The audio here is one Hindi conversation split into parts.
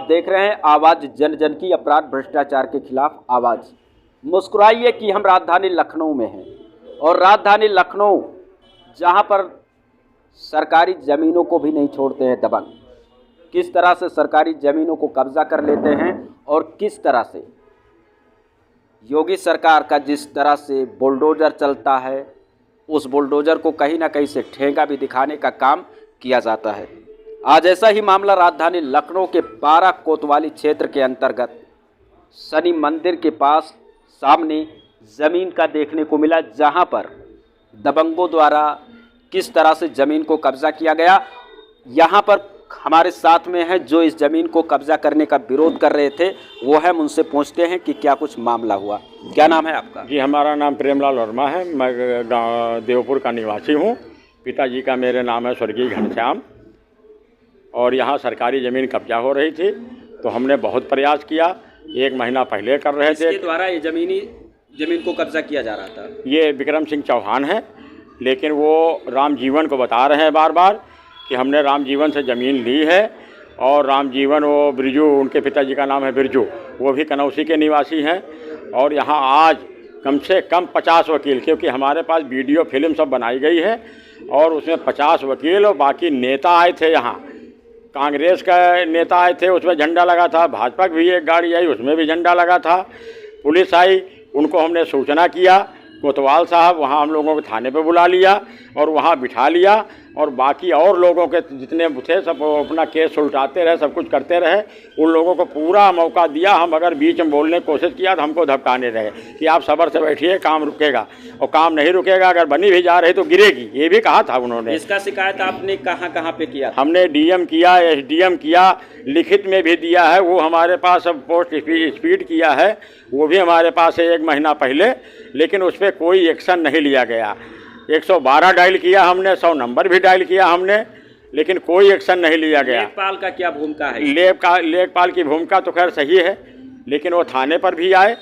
देख रहे हैं आवाज जन जन की, अपराध भ्रष्टाचार के खिलाफ आवाज। मुस्कुराइए कि हम राजधानी लखनऊ में हैं, और राजधानी लखनऊ जहां पर सरकारी ज़मीनों को भी नहीं छोड़ते हैं दबंग, किस तरह से सरकारी ज़मीनों को कब्जा कर लेते हैं और किस तरह से योगी सरकार का जिस तरह से बुलडोज़र चलता है, उस बुलडोज़र को कहीं ना कहीं से ठेंगा भी दिखाने का काम किया जाता है। आज ऐसा ही मामला राजधानी लखनऊ के पारा कोतवाली क्षेत्र के अंतर्गत शनि मंदिर के पास सामने ज़मीन का देखने को मिला, जहां पर दबंगों द्वारा किस तरह से ज़मीन को कब्जा किया गया। यहां पर हमारे साथ में है जो इस ज़मीन को कब्जा करने का विरोध कर रहे थे, वो है, उनसे पूछते हैं कि क्या कुछ मामला हुआ। क्या नाम है आपका? जी, हमारा नाम प्रेमलाल वर्मा है। मैं गाँव देवपुर का निवासी हूँ। पिताजी का मेरे नाम है स्वर्गीय घनश्याम। और यहाँ सरकारी ज़मीन कब्जा हो रही थी, तो हमने बहुत प्रयास किया। 1 महीना पहले कर रहे थे। इसके द्वारा ये ज़मीन को कब्जा किया जा रहा था। ये विक्रम सिंह चौहान है, लेकिन वो रामजीवन को बता रहे हैं बार बार कि हमने रामजीवन से ज़मीन ली है। और रामजीवन वो बिरजू, उनके पिताजी का नाम है बिरजू, वो भी कनौसी के निवासी हैं। और यहाँ आज कम से कम 50 वकील, क्योंकि हमारे पास वीडियो फिल्म सब बनाई गई है, और उसमें 50 वकील और बाकी नेता आए थे। यहाँ कांग्रेस का नेता आए थे, उसमें झंडा लगा था। भाजपा की भी एक गाड़ी आई, उसमें भी झंडा लगा था। पुलिस आई, उनको हमने सूचना किया। कोतवाल साहब वहाँ हम लोगों को थाने पे बुला लिया और वहाँ बिठा लिया। और बाकी और लोगों के जितने थे सब अपना केस सुलझाते रहे, सब कुछ करते रहे। उन लोगों को पूरा मौका दिया। हम अगर बीच में बोलने की कोशिश किया तो हमको धमकाने रहे कि आप सब्र से बैठिए, काम रुकेगा। और काम नहीं रुकेगा, अगर बनी भी जा रही तो गिरेगी, ये भी कहा था उन्होंने। इसका शिकायत आपने कहाँ पे किया? हमने डीएम किया, एसडीएम किया, लिखित में भी दिया है। वो हमारे पास सब पोस्ट स्पीड किया है, वो भी हमारे पास है 1 महीना पहले, लेकिन उस पर कोई एक्शन नहीं लिया गया। 112 डायल किया हमने, 100 नंबर भी डायल किया हमने, लेकिन कोई एक्शन नहीं लिया गया। लेखपाल का क्या भूमिका है? लेखपाल की भूमिका तो खैर सही है, लेकिन वो थाने पर भी आए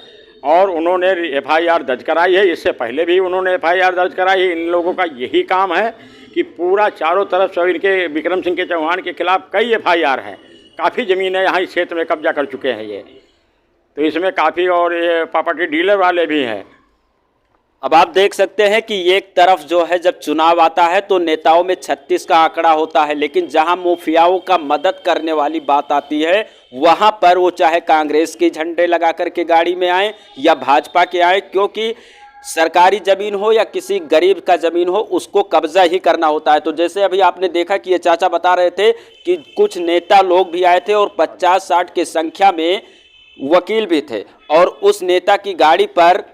और उन्होंने एफआईआर दर्ज कराई है। इससे पहले भी उन्होंने एफआईआर दर्ज कराई है। इन लोगों का यही काम है कि पूरा चारों तरफ से इनके विक्रम सिंह के चौहान के खिलाफ कई एफआईआर हैं। काफ़ी ज़मीनें यहाँ इस क्षेत्र में कब्जा कर चुके हैं ये, तो इसमें काफ़ी, और ये प्रॉपर्टी डीलर वाले भी हैं। अब आप देख सकते हैं कि एक तरफ जो है जब चुनाव आता है तो नेताओं में 36 का आंकड़ा होता है, लेकिन जहां मुफियाओं का मदद करने वाली बात आती है वहां पर वो चाहे कांग्रेस के झंडे लगा करके गाड़ी में आए या भाजपा के आए, क्योंकि सरकारी ज़मीन हो या किसी गरीब का ज़मीन हो, उसको कब्जा ही करना होता है। तो जैसे अभी आपने देखा कि ये चाचा बता रहे थे कि कुछ नेता लोग भी आए थे और 50-60 की संख्या में वकील भी थे, और उस नेता की गाड़ी पर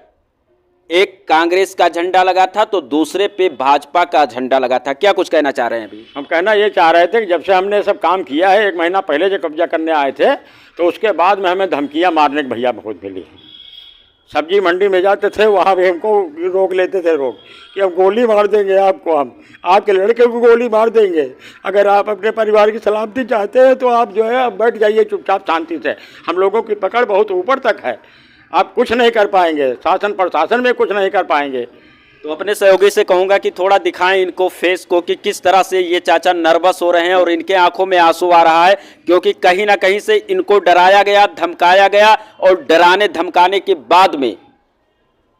एक कांग्रेस का झंडा लगा था तो दूसरे पे भाजपा का झंडा लगा था। क्या कुछ कहना चाह रहे हैं अभी? हम कहना ये चाह रहे थे कि जब से हमने सब काम किया है, 1 महीना पहले जो कब्जा करने आए थे, तो उसके बाद में हमें धमकियां मारने की भैया बहुत मिली। सब्जी मंडी में जाते थे, वहाँ भी हमको रोक लेते थे लोग कि अब गोली मार देंगे आपको, हम आपके लड़के को गोली मार देंगे। अगर आप अपने परिवार की सलामती चाहते हैं तो आप जो है अब बैठ जाइए चुपचाप शांति से। हम लोगों की पकड़ बहुत ऊपर तक है, आप कुछ नहीं कर पाएंगे, शासन प्रशासन में कुछ नहीं कर पाएंगे। तो अपने सहयोगी से कहूँगा कि थोड़ा दिखाएं इनको फेस को कि किस तरह से ये चाचा नर्वस हो रहे हैं और इनके आंखों में आंसू आ रहा है, क्योंकि कहीं ना कहीं से इनको डराया गया, धमकाया गया, और डराने धमकाने के बाद में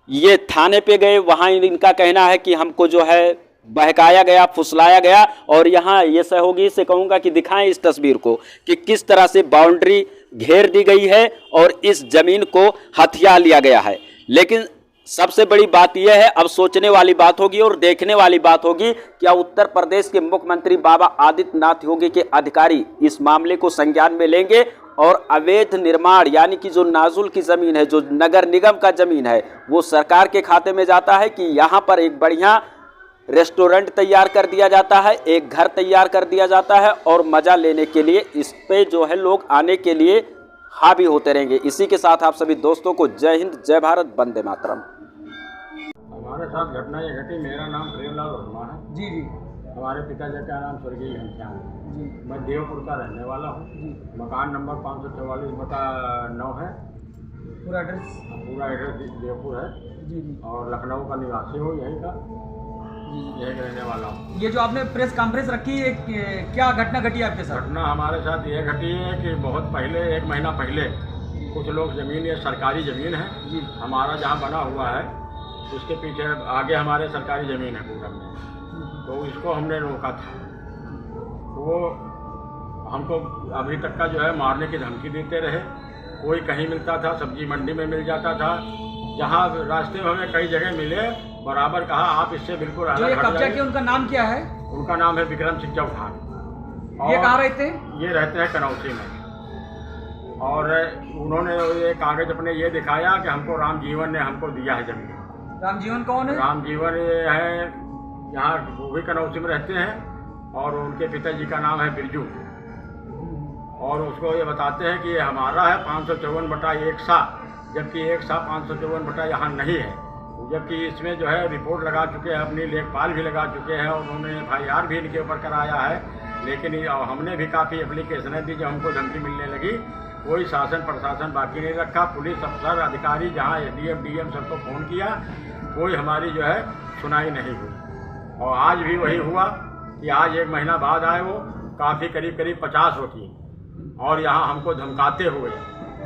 ये थाने पे गए। वहाँ इनका कहना है कि हमको जो है बहकाया गया, फुसलाया गया। और यहाँ ये सहयोगी से कहूँगा कि दिखाएं इस तस्वीर को कि किस तरह से बाउंड्री घेर दी गई है और इस जमीन को हथिया लिया गया है। लेकिन सबसे बड़ी बात यह है, अब सोचने वाली बात होगी और देखने वाली बात होगी, क्या उत्तर प्रदेश के मुख्यमंत्री बाबा आदित्यनाथ योगी के अधिकारी इस मामले को संज्ञान में लेंगे और अवैध निर्माण, यानी कि जो नाजुल की ज़मीन है, जो नगर निगम का ज़मीन है, वो सरकार के खाते में जाता है कि यहाँ पर एक बढ़िया रेस्टोरेंट तैयार कर दिया जाता है, एक घर तैयार कर दिया जाता है, और मज़ा लेने के लिए इस पे जो है लोग आने के लिए हावी होते रहेंगे। इसी के साथ आप सभी दोस्तों को जय हिंद, जय भारत, वंदे मातरम। हमारे साथ घटना ये घटी। मेरा नाम प्रेमलाल वर्मा है। जी जी। हमारे पिताजी का नाम स्वर्गीय घनश्याम है जी। मैं देवपुर का रहने वाला हूँ जी। मकान नंबर 544/9 है। पूरा एड्रेस? पूरा एड्रेस देवपुर है जी जी। और लखनऊ का निवासी हूँ यहीं का। यही रहने वाला हूँ। ये जो आपने प्रेस कॉन्फ्रेंस रखी है, क्या घटना घटी आपके साथ? घटना हमारे साथ ये घटी है कि बहुत पहले, 1 महीना पहले, कुछ लोग ज़मीन, ये सरकारी ज़मीन है जी, हमारा जहाँ बना हुआ है, उसके पीछे आगे हमारे सरकारी ज़मीन है पूरब में, तो इसको हमने रोका था। वो हमको अभी तक का जो है मारने की धमकी देते रहे। कोई कहीं मिलता था, सब्जी मंडी में मिल जाता था, जहाँ रास्ते में हमें कई जगह मिले, बराबर कहा आप इससे बिल्कुल जो अलग ये हट कब्जा जाइए। किया उनका नाम क्या है? उनका नाम है विक्रम सिंह चौहान। ये और कहाँ रहते हैं? ये रहते हैं कनौसी में। और उन्होंने ये कागज अपने ये दिखाया कि हमको राम जीवन ने हमको दिया है ज़मीन। रामजीवन कौन है? राम जीवन ये है, यहाँ वो भी कनौसी में रहते हैं, और उनके पिताजी का नाम है बिरजू। और उसको ये बताते हैं कि ये हमारा है 554/1 सा, जबकि 1 सा 554 यहाँ नहीं है। जबकि इसमें जो है रिपोर्ट लगा चुके हैं, अपनी लेखपाल भी लगा चुके हैं, और उन्होंने FIR भी इनके ऊपर कराया है। लेकिन हमने भी काफ़ी एप्लीकेशनें दी, जब हमको धमकी मिलने लगी। कोई शासन प्रशासन बाकी नहीं रखा, पुलिस अफसर अधिकारी, जहाँ SDM DM सबको फ़ोन किया, कोई हमारी जो है सुनाई नहीं हुई। और आज भी वही हुआ कि आज 1 महीना बाद आए वो, काफ़ी करीब 50 वकील, और यहाँ हमको धमकाते हुए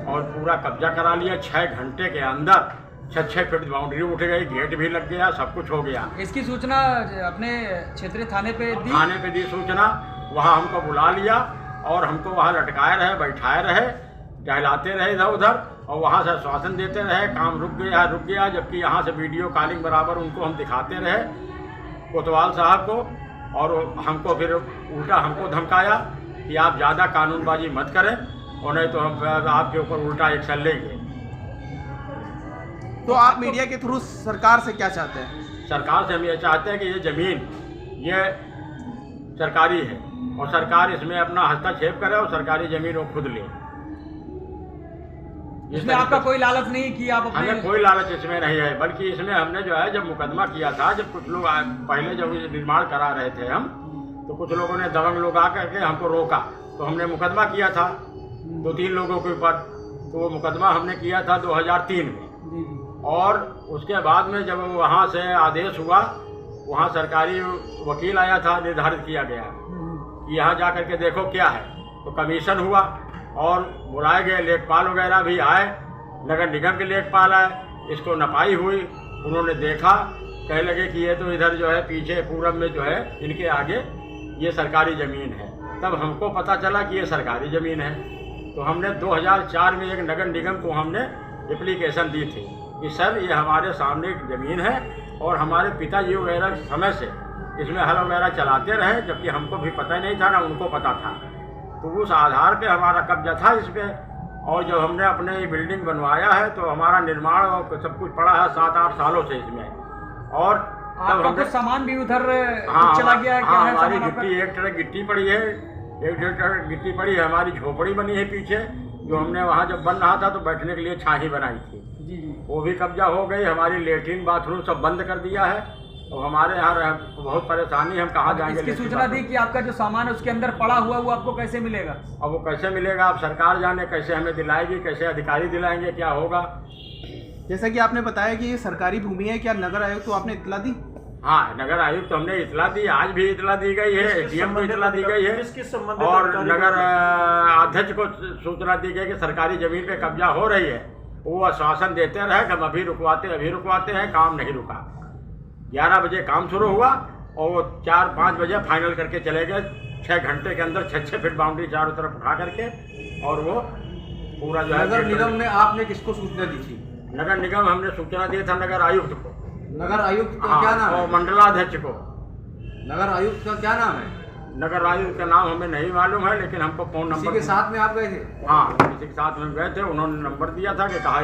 और पूरा कब्जा करा लिया। 6 घंटे के अंदर 6 फीट बाउंड्री उठ गई, गेट भी लग गया, सब कुछ हो गया। इसकी सूचना अपने क्षेत्रीय थाने पे दी? थाने पे दी सूचना, वहाँ हमको बुला लिया और हमको वहाँ लटकाए रहे, बैठाए रहे, टहलाते रहे इधर उधर, और वहाँ से आश्वासन देते रहे काम रुक गया। जबकि यहाँ से वीडियो कॉलिंग बराबर उनको हम दिखाते रहे, कोतवाल साहब को, और हमको फिर उल्टा हमको धमकाया कि आप ज़्यादा कानूनबाजी मत करें, और नहीं तो हम आपके ऊपर उल्टा एक्शन लेंगे। तो आप मीडिया के थ्रू सरकार से क्या चाहते हैं? सरकार से हम ये चाहते हैं कि ये ज़मीन ये सरकारी है, और सरकार इसमें अपना हस्तक्षेप करे, और सरकारी ज़मीन वो खुद ले। इसमें आपका कोई लालच नहीं कि आप अपने... हमें कोई लालच इसमें नहीं है, बल्कि इसमें हमने जो है जब मुकदमा किया था, जब कुछ लोग पहले जब निर्माण करा रहे थे हम, तो कुछ लोगों ने दबंग लोग आकर के हमको रोका, तो हमने मुकदमा किया था 2-3 लोगों के ऊपर। तो वो मुकदमा हमने किया था 2003 में, और उसके बाद में जब वहाँ से आदेश हुआ, वहाँ सरकारी वकील आया था, निर्धारित किया गया कि यहाँ जा कर के देखो क्या है। तो कमीशन हुआ और बुलाए गए लेखपाल वगैरह भी आए, नगर निगम के लेखपाल आए, इसको नपाई हुई, उन्होंने देखा, कहने लगे कि ये तो इधर जो है पीछे पूरब में जो है इनके आगे ये सरकारी ज़मीन है। तब हमको पता चला कि ये सरकारी ज़मीन है। तो हमने 2004 में एक नगर निगम को हमने एप्लीकेशन दी थी कि सर ये हमारे सामने एक ज़मीन है, और हमारे पिताजी वगैरह समय से इसमें हल वगैरह चलाते रहे, जबकि हमको भी पता नहीं था, ना उनको पता था। तो उस आधार पे हमारा कब्जा था इस पर, और जब हमने अपने ये बिल्डिंग बनवाया है, तो हमारा निर्माण और सब कुछ पड़ा है 7-8 सालों से इसमें। और आपका कुछ सामान भी उधर हाँ, चला गया है? क्या है हमारी सामान आपका? गिट्टी 1 ट्रक गिट्टी पड़ी है, 1-1.5 ट्रक गिट्टी पड़ी है। हमारी झोपड़ी बनी है पीछे, जो हमने वहाँ जब बन रहा था तो बैठने के लिए छाही बनाई थी, जी जी, वो भी कब्जा हो गई। हमारी लेटरिन बाथरूम सब बंद कर दिया है, और हमारे यहाँ बहुत परेशानी, हम कहाँ जाएंगे? इसकी सूचना दी कि आपका जो सामान है उसके अंदर पड़ा हुआ, वो आपको कैसे मिलेगा? अब वो कैसे मिलेगा, अब सरकार जाने, कैसे हमें दिलाएगी, कैसे अधिकारी दिलाएंगे, क्या होगा। जैसा कि आपने बताया कि ये सरकारी भूमि है, क्या नगर आयुक्त को आपने इत्तला दी? हाँ, नगर आयुक्त तो हमने इतला दी, आज भी इतला दी गई है, ADM को इतला दी गई है, और नगर अध्यक्ष को सूचना दी गई कि सरकारी जमीन पे कब्जा हो रही है। वो आश्वासन देते रहे कि हम अभी रुकवाते हैं, काम नहीं रुका। 11 बजे काम शुरू हुआ, और वो 4-5 बजे फाइनल करके चले गए। 6 घंटे के अंदर 6 फीट बाउंड्री चारों तरफ उठा करके, और वो पूरा जो है। नगर निगम में आपने किसको सूचना दी थी? नगर निगम हमने सूचना दिया था नगर आयुक्त को। नगर आयुक्त का क्या नाम है? और मंडलाध्यक्ष को। नगर आयुक्त का क्या नाम है? नगर आयुक्त का नाम हमें नहीं मालूम है, लेकिन हमको फोन नंबर किसी के साथ में आप गए थे? हाँ, किसी के साथ में गए थे, उन्होंने नंबर दिया था कि कहा